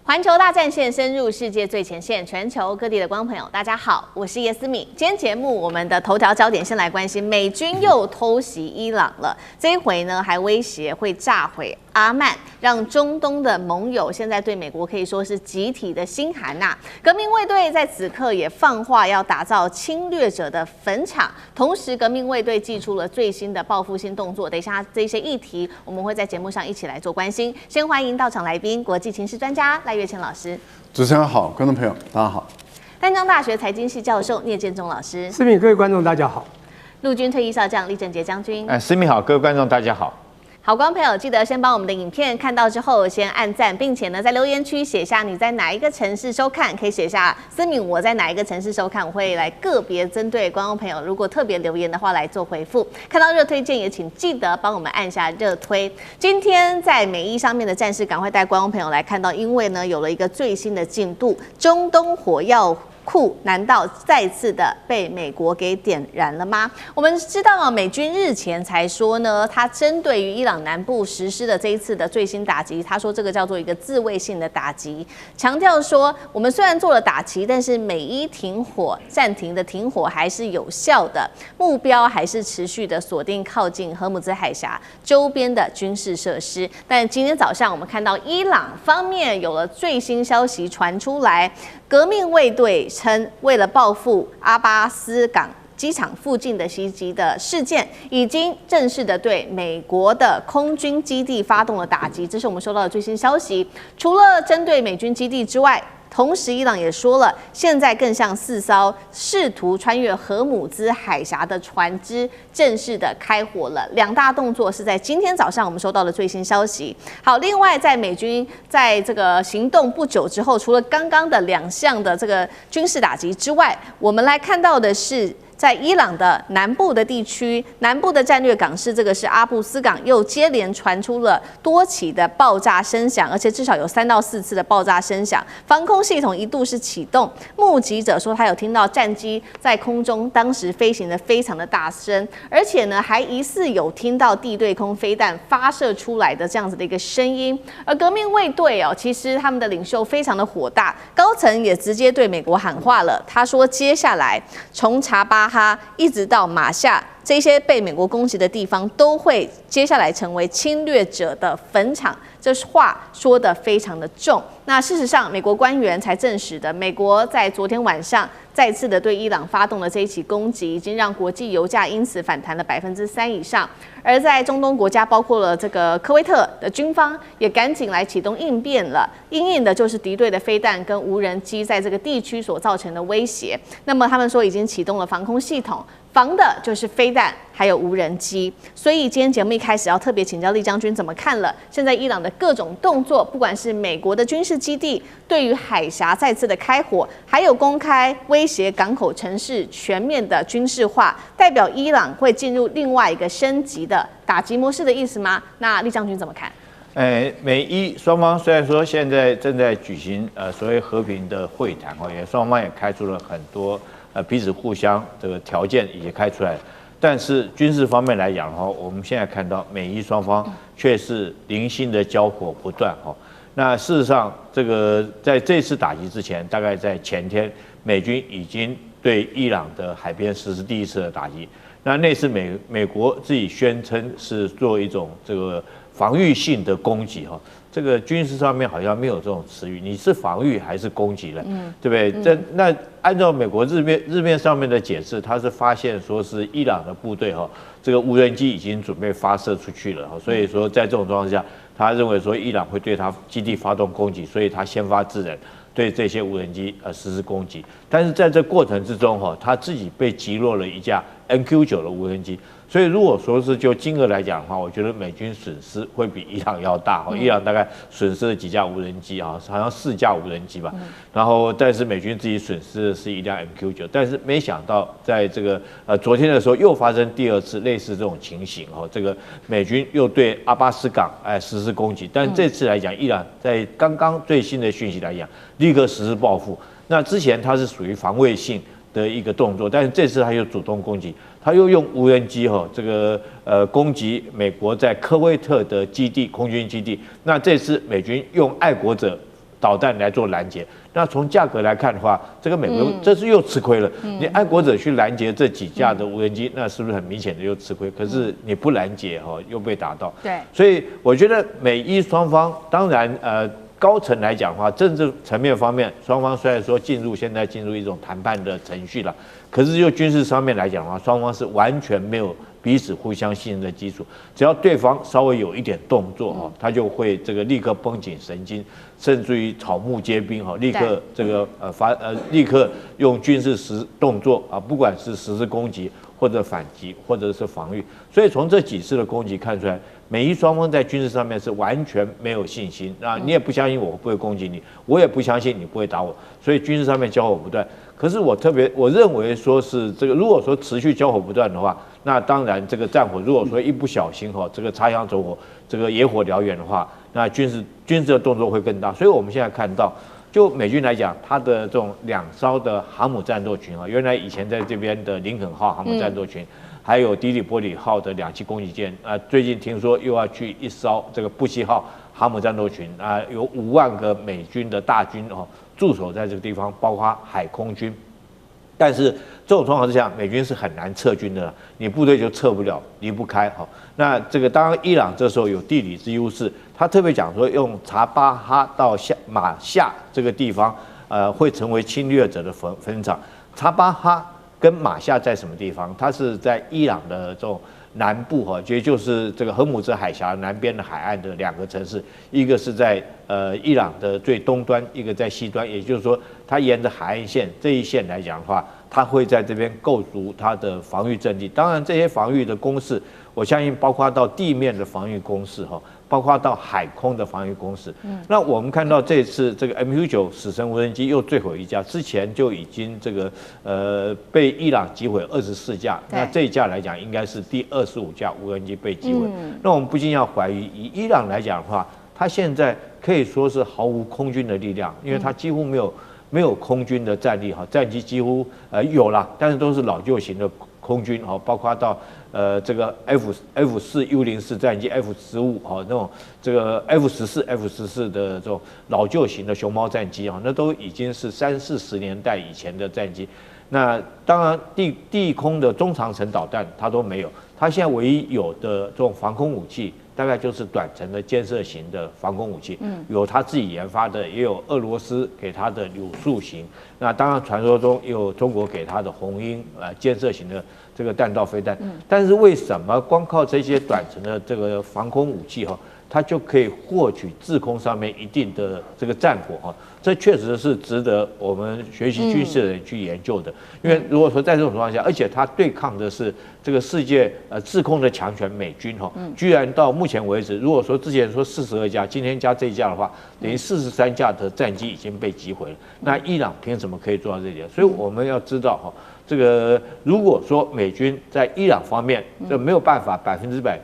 環球大戰線深入世界最前線，全球各地的觀眾朋友，大家好，我是葉思敏。今天節目我們的頭條焦點先來關心，美軍又偷襲伊朗了，這一回呢還威脅會炸毀阿曼，讓中東的盟友現在對美國可以說是集體的心寒吶。革命衛隊在此刻也放話要打造侵略者的墳場，同時革命衛隊祭出了最新的報復性動作。等一下這些議題我們會在節目上一起來做關心。先歡迎到場來賓，國際情勢專家賴岳謙老師。主持人好，觀眾朋友大家好。淡江大學財經系教授聶建中老師。思敏，各位觀眾大家好。陸軍退役少將李正傑將軍。思敏好，各位觀眾大家好。好，觀眾朋友，記得先幫我們的影片看到之後先按讚，並且呢在留言區寫下你在哪一個城市收看，可以寫下思敏我在哪一個城市收看，我會來個別針對觀眾朋友，如果特別留言的話來做回復。看到熱推薦也請記得幫我們按下熱推。今天在美伊上面的戰事，趕快帶觀眾朋友來看到，因為呢有了一個最新的進度，中東火藥庫難道再次的被美國給點燃了嗎？我們知道啊，美軍日前才說呢，他針對於伊朗南部實施的這一次的最新打擊，他說這個叫做一個自衛性的打擊，強調說我們雖然做了打擊，但是美伊停火暫停的停火還是有效的，目標還是持續的鎖定靠近荷姆茲海峽周邊的軍事設施。但今天早上我們看到伊朗方面有了最新消息傳出來，革命衛隊稱，為了報復阿巴斯港機場附近的襲擊的事件，已經正式的對美國的空軍基地發動了打擊。這是我們收到的最新消息。除了針對美軍基地之外，同時伊朗也說了，現在更向4艘試圖穿越荷姆茲海峽的船只正式的開火了。兩大動作是在今天早上我們收到的最新消息。好，另外在美軍在這個行動不久之後，除了剛剛的2項的這個軍事打擊之外，我們來看到的是，在伊朗的南部的地區，南部的戰略港市，這個是阿布斯港，又接連傳出了多起的爆炸聲響，而且至少有3到4次的爆炸聲響。防空系統一度是啟動，目擊者說他有聽到戰機在空中當時飛行的非常的大聲，而且呢還疑似有聽到地對空飛彈發射出來的這樣子的一個聲音。而革命衛隊其實他們的領袖非常的火大，高層也直接對美國喊話了，他說接下來從查巴哈一直到馬夏這些被美國攻擊的地方，都會接下來成為侵略者的墳場。這話說得非常的重。那事實上，美國官員才證實的，美國在昨天晚上再次的對伊朗發動了這一起攻擊，已經讓國際油價因此反彈了3%以上。而在中東國家，包括了這個科威特的軍方，也趕緊來啟動應變了。因應的就是敵對的飛彈跟無人機在這個地區所造成的威脅。那麼他們說已經啟動了防空系統，防的就是飛彈還有無人機。所以今天節目一開始要特別請教厲將軍怎麼看了現在伊朗的各種動作，不管是美國的軍事基地對於海峽再次的開火，還有公開威脅港口城市全面的軍事化，代表伊朗會進入另外一個升級的打擊模式的意思嗎？那厲將軍怎麼看？美伊雙方雖然說現在正在舉行所謂和平的會談，也雙方也開出了很多彼此互相這個條件也開出來，但是軍事方面來講的話，我們現在看到美伊雙方卻是零星的交火不斷。那事實上，這個在這次打擊之前，大概在前天，美軍已經對伊朗的海邊實施第一次的打擊。那次美國自己宣稱是做一種這個防禦性的攻擊哈，這個軍事上面好像沒有這種詞語，你是防禦還是攻擊了，對不對？那按照美國日面上面的解釋，他是發現說是伊朗的部隊哈，這個無人機已經準備發射出去了，所以說在這種狀況下，他認為說伊朗會對他基地發動攻擊，所以他先發制人，對這些無人機實施攻擊。但是在這過程之中哈，他自己被擊落了一架MQ-9的無人機，所以如果說是就金額來講的話，我覺得美軍損失會比伊朗要大。伊朗大概損失了幾架無人機啊，好像4架無人機吧。然後但是美軍自己損失的是一輛MQ-9，但是沒想到在這個昨天的時候又發生第2次類似這種情形哦，這個美軍又對阿巴斯港實施攻擊，但這次來講，伊朗在剛剛最新的訊息來講，立刻實施報復。那之前它是屬於防衛性的一個動作，但是這次他又主動攻擊，他又用無人機這個攻擊美國在科威特的基地空軍基地。那這次美軍用愛國者導彈來做攔截。那從價格來看的話，這個美國這是又吃虧了。你愛國者去攔截這幾架的無人機，那是不是很明顯的又吃虧？可是你不攔截又被打到。對，所以我覺得美伊雙方當然高層來講的話，政治層面方面，雙方雖然說現在進入一種談判的程序了，可是就軍事上面來講的話，雙方是完全沒有彼此互相信任的基礎。只要對方稍微有一點動作他就會這個立刻繃緊神經，甚至於草木皆兵立刻這個立刻用軍事動作不管是實施攻擊或者反擊或者是防禦。所以從這幾次的攻擊看出來，美伊雙方在軍事上面是完全沒有信心，那你也不相信我不會攻擊你，我也不相信你不会打我，所以軍事上面交火不斷。可是我認為說是這個，如果說持續交火不斷的話，那當然這個戰火如果說一不小心這個擦槍走火，這個野火燎原的話，那軍事的動作會更大。所以我們現在看到，就美軍來講，它的這種2艘的航母戰鬥群原來以前在這邊的林肯號航母戰鬥群，還有迪里波里號的2棲攻擊艦，最近聽說又要去1艘這個布希號航母戰鬥群，有5萬個美軍的大軍駐守在這個地方，包括海空軍。但是這種狀況之下，美軍是很難撤軍的，你部隊就撤不了，離不開。那這個當然伊朗這時候有地理之優勢，他特別講說用查巴哈到馬夏這個地方，會成為侵略者的墳場。查巴哈跟馬夏在什麼地方？它是在伊朗的這種南部也就是這個荷姆茲海峽南邊的海岸的2個城市，一個是在伊朗的最東端，一個在西端。也就是說，它沿着海岸線這一線來講的話，它會在這邊構築它的防禦陣地。當然，這些防禦的工事，我相信包括到地面的防禦工事包括到海空的防禦工事。那我們看到這次這個 MQ-9死神無人機又墜毀1架，之前就已經這個被伊朗擊毀24架，那這一架來講應該是第25架無人機被擊毀。那我們不禁要懷疑，以伊朗來講的話，它現在可以說是毫無空軍的力量，因為它幾乎沒有空軍的戰力戰機幾乎有啦，但是都是老舊型的空軍包括到這個 F4U04 戰機 F15那種這個 F14 的這種老舊型的熊貓戰機那都已經是30-40年代以前的戰機。那當然地空的中長程導彈它都沒有，它現在唯一有的這種防空武器，大概就是短程的箭射型的防空武器，有他自己研發的，也有俄羅斯給他的柳樹型。那當然傳說中也有中国給他的紅鷹箭射型的這個彈道飛彈。但是為什麼光靠這些短程的這個防空武器它就可以獲取制空上面一定的這個戰果這確實是值得我們學習軍事的人去研究的。因為如果說在這種情況下，而且它對抗的是這個世界制空的強權美軍居然到目前為止，如果說之前說42架，今天加這一架的話，等於43架的戰機已經被擊毀了。那伊朗憑什麼可以做到這一點？所以我們要知道這個如果說美軍在伊朗方面就沒有辦法100%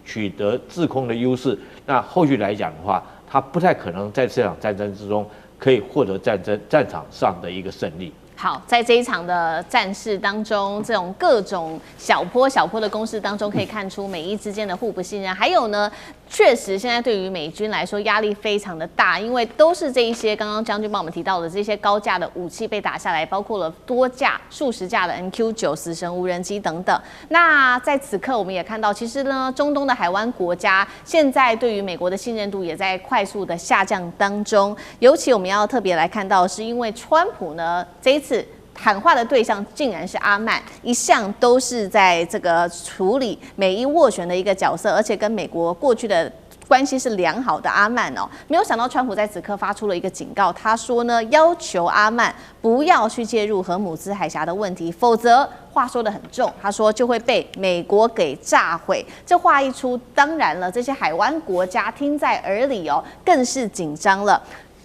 取得制空的優勢，那後續來講的話，它不太可能在這場戰爭之中可以獲得戰場上的一個勝利。好，在這一場的戰事當中，這種各種小波的攻勢當中，可以看出美伊之間的互不信任。還有呢，確實現在對於美軍來說壓力非常的大，因為都是這一些剛剛將軍幫我們提到的這些高價的武器被打下來，包括了多架、數十架的 MQ-9死神無人機等等。那在此刻，我們也看到，其實呢，中東的海灣國家現在對於美國的信任度也在快速的下降當中。尤其我們要特別來看到，是因為川普呢這一次喊話的對象竟然是阿曼，一向都是在這個處理美伊斡旋的一個角色，而且跟美國過去的關係是良好的阿曼沒有想到川普在此刻發出了一個警告，他說呢，要求阿曼不要去介入荷姆茲海峽的問題，否則話說得很重，他說就會被美國給炸毀。這話一出，當然了，這些海灣國家聽在耳裡更是緊張了。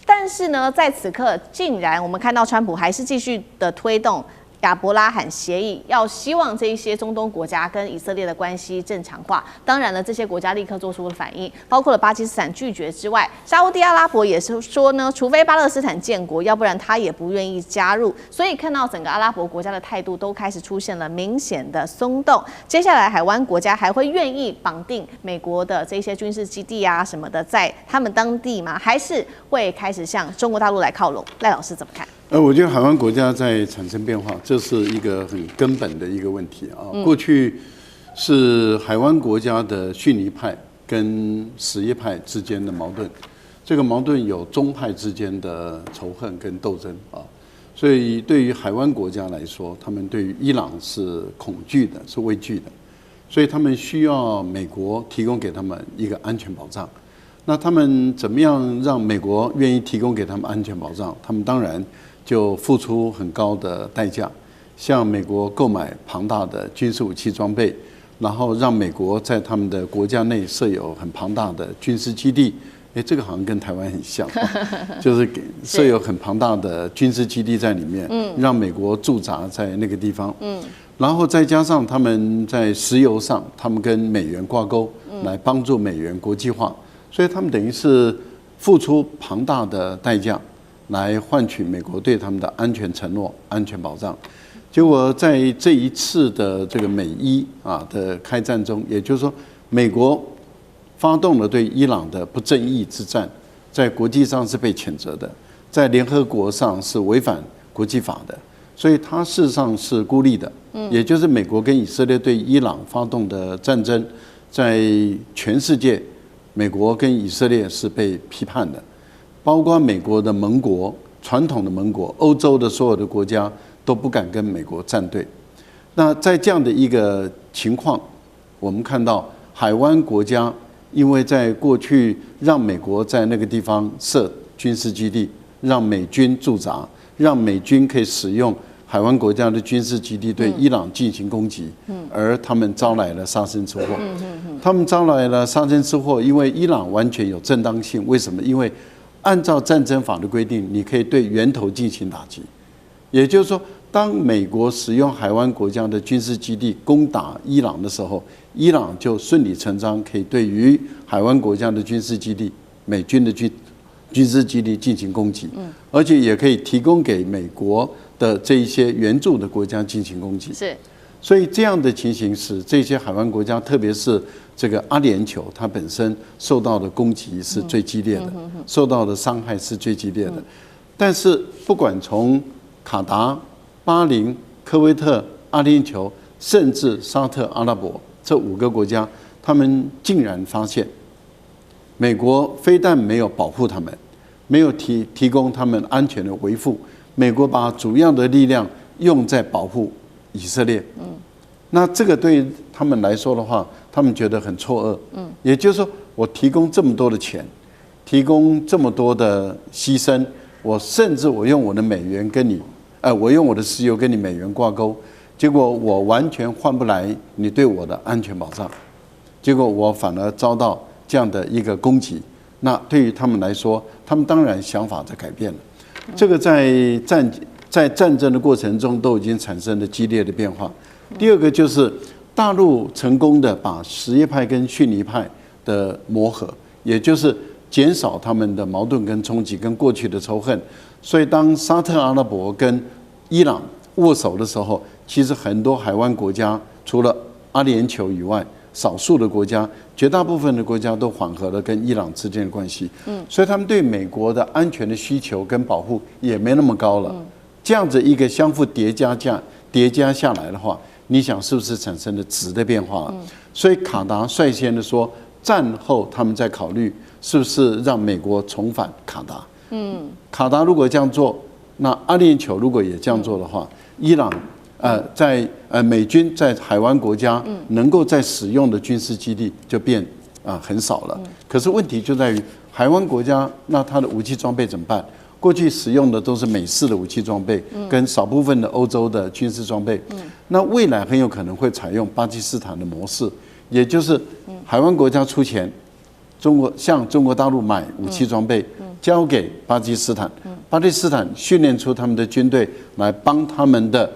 但是呢，在此刻，竟然我們看到川普還是繼續的推動亞伯拉罕協議，要希望這一些中東國家跟以色列的關係正常化。當然了，這些國家立刻做出了反應，包括了巴基斯坦拒絕之外，沙烏地阿拉伯也是說呢，除非巴勒斯坦建國，要不然他也不願意加入。所以看到整個阿拉伯國家的態度都開始出現了明顯的鬆動。接下來海灣國家還會願意綁定美國的這些軍事基地啊什麼的在他們當地嗎？還是會開始向中國大陸來靠攏？賴老師怎麼看？我覺得海灣國家在產生變化，這是一個很根本的一個問題啊。過去是海灣國家的遜尼派跟什葉派之間的矛盾，這個矛盾有宗派之間的仇恨跟鬥爭啊。所以對於海灣國家來說，他們對於伊朗是恐懼的，是畏懼的，所以他們需要美國提供給他們一個安全保障。那他們怎麼樣讓美國願意提供給他們安全保障？他們當然就付出很高的代價，向美國購買龐大的軍事武器裝備，然後讓美國在他們的國家內設有很龐大的軍事基地。這個好像跟台灣很像，就是設有很龐大的軍事基地在裡面，讓美國駐紮在那個地方。然後再加上他們在石油上，他們跟美元掛鈎，來幫助美元國際化。所以他們等於是付出龐大的代價，來換取美國對他們的安全承諾、安全保障。結果在這一次的這個美伊的開戰中，也就是說，美國發動了對伊朗的不正義之戰，在國際上是被譴責的，在聯合國上是違反國際法的，所以它事實上是孤立的。也就是美國跟以色列對伊朗發動的戰爭，在全世界，美國跟以色列是被批判的，包括美國的盟國、傳統的盟國、歐洲的所有的國家都不敢跟美國站隊。那在這樣的一個情況，我們看到海灣國家。因為在過去讓美國在那個地方設軍事基地，讓美軍駐紮，讓美軍可以使用海灣國家的軍事基地對伊朗進行攻擊，而他們招來了殺身之禍。他們招來了殺身之禍，因為伊朗完全有正當性。為什麼？因為按照戰爭法的規定，你可以對源頭進行打擊。也就是說，當美國使用海灣國家的軍事基地攻打伊朗的時候，伊朗就順理成章可以對於海灣國家的軍事基地、美軍的軍事基地進行攻擊，而且也可以提供給美國的這一些援助的國家進行攻擊。是，所以這樣的情形使這些海灣國家，特別是這個阿聯酋，它本身受到的攻擊是最激烈的，受到的傷害是最激烈的。但是不管從卡達、巴林、科威特、阿聯酋，甚至沙特阿拉伯這5個國家，他們竟然發現，美國非但沒有保護他們，沒有提供他們安全的維護，美國把主要的力量用在保護以色列。那這個對於他們來說的話，他們覺得很錯愕。也就是說，我提供這麼多的錢，提供這麼多的犧牲，我甚至我用我的美元跟你，我用我的石油跟你美元掛鈎。結果我完全換不來你對我的安全保障，結果我反而遭到這樣的一個攻擊。那對於他們來說，他們當然想法在改變了。這個在戰爭的過程中都已經產生了激烈的變化。第二個就是大陸成功的把什葉派跟遜尼派的磨合，也就是減少他們的矛盾跟衝擊跟過去的仇恨。所以當沙特阿拉伯跟伊朗握手的時候，其實很多海灣國家，除了阿聯酋以外，少數的國家，絕大部分的國家都緩和了跟伊朗之間的關係。所以他們對美國的安全的需求跟保護也沒那麼高了。這樣子一個相互疊加下來的話，你想是不是產生了質的變化了？所以卡達率先的說，戰後他們在考慮是不是讓美國重返卡達。卡達如果這樣做，那阿聯酋如果也這樣做的話，伊朗在美軍在海灣國家能夠在使用的軍事基地就變很少了。可是問題就在於海灣國家，那它的武器裝備怎麼辦？過去使用的都是美式的武器裝備，跟少部分的歐洲的軍事裝備。那未來很有可能會採用巴基斯坦的模式，也就是海灣國家出錢，向中國大陸買武器裝備，交給巴基斯坦，巴基斯坦訓練出他們的軍隊來幫他們的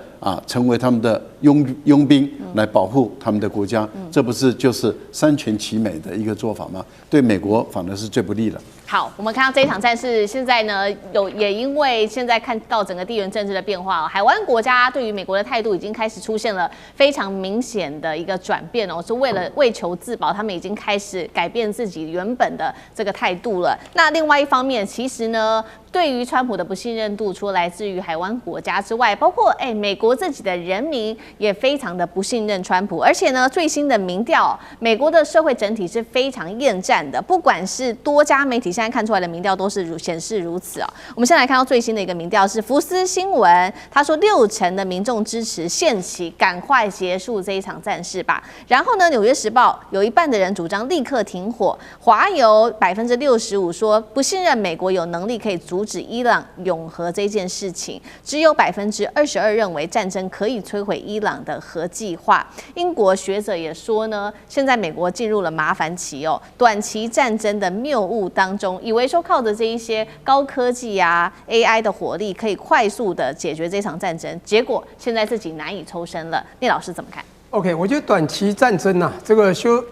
成為他們的傭兵來保護他們的國家，這不是就是三全其美的一個做法嗎？對美國反而是最不利的。好，我們看到這一場戰事，現在呢也因為現在看到整個地缘政治的變化，海灣國家对於美國的態度已經開始出現了非常明顯的一個轉變哦，是為求自保，他們已經開始改變自己原本的這個態度了。那另外一方面，其實呢，對於川普的不信任度，除了來自於海灣國家之外，包括美國自己的人民也非常的不信任川普，而且呢，最新的民調，美國的社會整體是非常厭戰的，不管是多家媒體。現在看出來的民調都是顯示如此哦。我們先來看到最新的一個民調是福斯新聞，他說60%的民眾支持限期，趕快結束這一場戰事吧。然後呢，《紐約時報》有一半的人主張立刻停火，華郵65%說不信任美國有能力可以阻止伊朗擁核這件事情，只有22%認為戰爭可以摧毀伊朗的核計劃。英國學者也說呢，現在美國進入了麻煩期哦，短期戰爭的謬誤當中。以為說靠着這一些高科技AI 的火力可以快速的解決這場戰爭，結果現在自己難以抽身了。聶老師怎麼看 ？OK， 我覺得短期戰爭啊，這個 short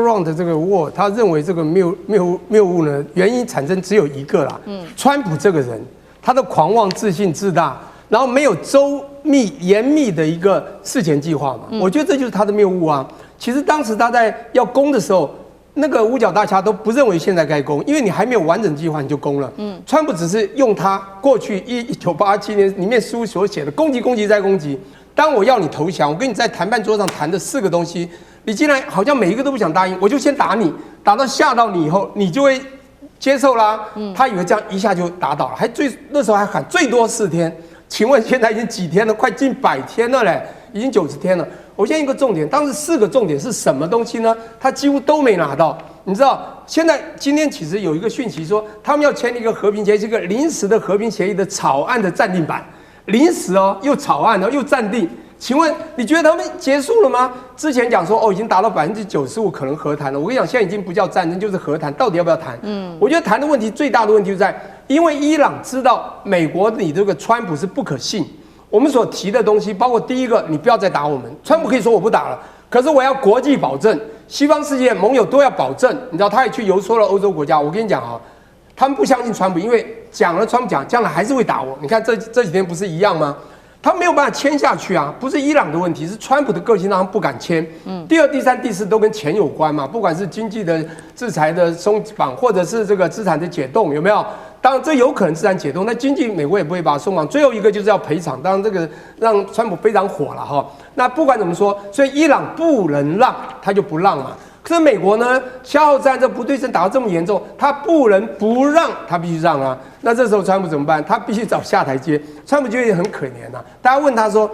run 的這個 war， 他認為這個謬誤呢，原因產生只有一個啦。川普這個人，他的狂妄、自信、自大，然後沒有周密嚴密的一個事前計劃嘛。我覺得這就是他的謬誤啊。其實當時他在要攻的時候。那個五角大廈都不認為現在該攻，因為你還沒有完整計劃你就攻了。川普只是用他過去1987年裡面書所寫的攻擊再攻擊。當我要你投降，我跟你在談判桌上談的4個東西，你竟然好像每一個都不想答應，我就先打你，打到嚇到你以後，你就會接受啦。他以為這樣一下就打倒了，那時候還喊最多4天。請問現在已經幾天了？快近100天了嘞，已經90天了。我先一個重點，當時4個重點是什麼東西呢？他幾乎都沒拿到。你知道，今天其實有一個訊息說，他們要簽一個和平協議，是一個臨時的和平協議的草案的暫定版，臨時哦，又草案哦，又暫定。請問你覺得他們結束了嗎？之前講說已經達到95%可能和談了。我跟你講，現在已經不叫戰爭，就是和談，到底要不要談？我覺得談的問題最大的問題就在，因為伊朗知道美國你這個川普是不可信。我們所提的東西，包括第一個，你不要再打我們。川普可以說我不打了，可是我要國際保證，西方世界盟友都要保證。你知道，他也去游說了歐洲國家。我跟你講啊，他們不相信川普，因為講了川普講，將來還是會打我。你看這幾天不是一樣嗎？他沒有辦法簽下去啊，不是伊朗的問題，是川普的個性讓他們不敢簽。第2、第3、第4都跟錢有關嘛，不管是經濟的制裁的鬆綁，或者是這個資產的解凍，有沒有？當然這有可能資產解凍，那經濟美國也不會把它鬆綁。最後一個就是要賠償，當然這個讓川普非常火了哈。那不管怎麼說，所以伊朗不能讓，他就不讓嘛。可是美國呢，消耗戰這不對稱打得這麼嚴重，他不能不讓，他必須讓啊。那這時候川普怎麼辦？他必須找下台階。川普就也很可憐啊。大家問他說：“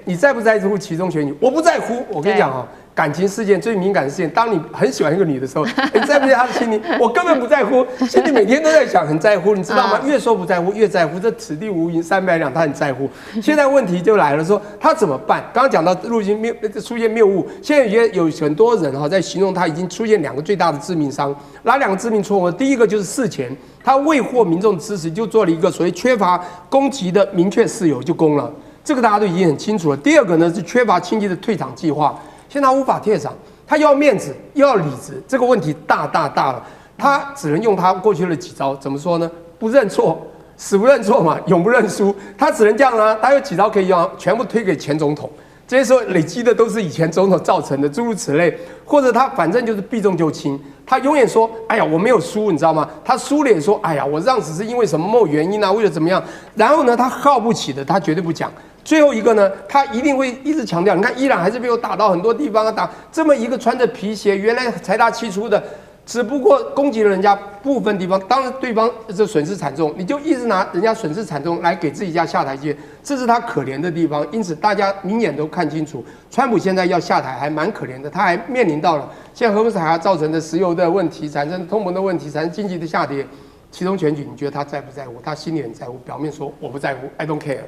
你在不在乎期中選舉？”我不在乎。我跟你講啊。感情事件最敏感的事件，當你很喜歡一個女的時候，你在不在她的心裡？我根本不在乎，心裡每天都在想，很在乎，你知道嗎？越說不在乎，越在乎。這此地無銀三百兩，他很在乎。現在問題就來了，說他怎麼辦？剛剛講到出現謬誤，現在有很多人在形容他已經出現2個最大的致命傷。哪2個致命錯誤？第一個就是事前他未獲民眾支持，就做了一個所謂缺乏攻擊的明確事由就攻了，這個大家都已經很清楚了。第2個呢是缺乏清晰的退場計劃。現在他無法退場，他又要面子又要裡子，這個問題大了。他只能用他過去的幾招，怎麼說呢？不認錯，死不認錯嘛，永不認輸。他只能這樣啊。他有幾招可以用，全部推給前總統。這些時候累積的都是以前總統造成的，諸如此類。或者他反正就是避重就輕，他永遠說：“哎呀，我沒有輸，你知道嗎？”他輸了也說：“哎呀，我讓只是因為什麼某原因啊，為了怎麼樣。”然後呢，他耗不起的，他絕對不講。最後一個呢，他一定會一直強調，你看伊朗還是被我打到很多地方啊，打這麼一個穿着皮鞋，原來財大氣粗的，只不過攻擊了人家部分地方，當然對方這損失慘重，你就一直拿人家損失慘重來給自己家下台階，這是他可憐的地方。因此大家明眼都看清楚，川普現在要下台還蠻可憐的，他還面臨到了現在荷蘭海峽造成的石油的問題，產生通膨的問題，產生經濟的下跌，其中選舉，你覺得他在不在乎？他心裡很在乎，表面說我不在乎 ，I don't care。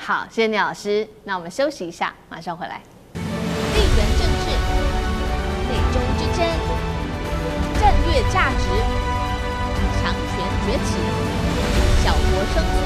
好，謝謝聶老師。那我們休息一下，馬上回來。地緣政治、美中之爭、戰略價值、強權崛起、小國生存。